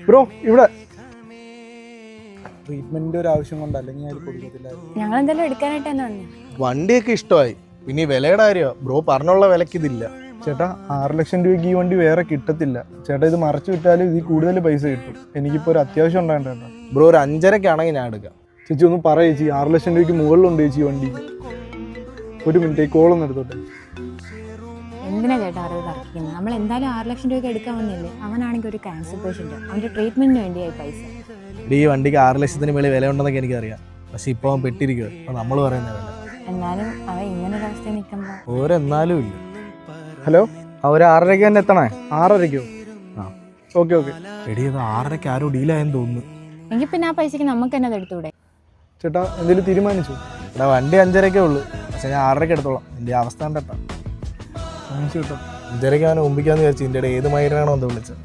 Bro ഇവിടെ ട്രീറ്റ്മെന്റിന്റെ ഒരു ആവശ്യം കൊണ്ട് അല്ലെങ്കിൽ ഞാൻ കൊടുക്കത്തില്ലായിരുന്നു. ഞങ്ങൾ എന്തായാലും എടുക്കാനായിട്ട് തന്നെ വന്നു. വണ്ടിയൊക്കെ ഇഷ്ടമായി, പിന്നെ ഈ വിലയുടെ കാര്യമോ ബ്രോ പറഞ്ഞുള്ള വിലക്ക് ഇതില്ല. ചേട്ടാ 6 ലക്ഷം രൂപയ്ക്ക് ഈ വണ്ടി വേറെ കിട്ടത്തില്ല ചേട്ടാ. ഇത് മറച്ചു വിട്ടാലും ഇതിൽ കൂടുതൽ പൈസ കിട്ടും. എനിക്കിപ്പോൾ ഒരു അത്യാവശ്യം ഉണ്ടാകേണ്ട. ബ്രോ ഒരു 5.5-ക്കാണെങ്കിൽ ഞാൻ എടുക്കാം. ചേച്ചി ഒന്ന് പറ ചേച്ചി, 6 ലക്ഷം രൂപയ്ക്ക് മുകളിലുണ്ട് ചേച്ചി വണ്ടി. ഒരു മിനിറ്റ് കോളൊന്നും എടുത്തോട്ടെ. എന്തിനാ ചേട്ടാ അറിവ് തർക്കിക്കുന്നത്? നമ്മൾ എന്തായാലും 6 ലക്ഷം രൂപയ്ക്ക് എടുക്കാൻ വന്നില്ലേ. അവനാണെങ്കിൽ ഒരു ക്യാൻസർ പേഷ്യന്റ്, അവന്റെ ട്രീറ്റ്മെന്റിന് വേണ്ടിയായി പൈസ. ഈ വണ്ടിക്ക് 6 ലക്ഷത്തിന് മേളിൽ വില ഉണ്ടെന്നൊക്കെ എനിക്കറിയാം, പക്ഷെ ഇപ്പൊ അവൻ പെട്ടിരിക്കുക. അപ്പൊ നമ്മൾ പറയുന്ന വേണ്ട. എന്നാലും അവൻ ഇങ്ങനെ ഒരു അവസ്ഥ നിൽക്കുമ്പോ ഓരെന്നാലും ഇല്ല. ഹലോ, ഒരു 6:30 തന്നെ എത്തണേ. 6:30-ക്കോ? ആ ഓക്കെ ഓക്കെ. എടി അത് 6:30-ക്ക് ആരോ ഡീലായെന്ന് തോന്നുന്നു. എങ്കിൽ പിന്നെ ആ പൈസക്ക് നമുക്ക് തന്നെ അത് എടുത്തൂടെ? ചേട്ടാ എന്തെങ്കിലും തീരുമാനിച്ചു? എടാ വണ്ടി 5:30-ക്കേ ഉള്ളൂ, പക്ഷെ ഞാൻ 6:30-ക്ക് എടുത്തോളാം. എൻ്റെ അവസ്ഥ കണ്ടെത്താം. താങ്ക്സ് കേട്ടോ. 5:30-ക്ക് അവനെ മുമ്പിക്കാന്ന് വിചാരിച്ചു. ഇതിൻ്റെ ഇടയിൽ ഏത് മൈരനാണോ എന്താ വിളിച്ചത്.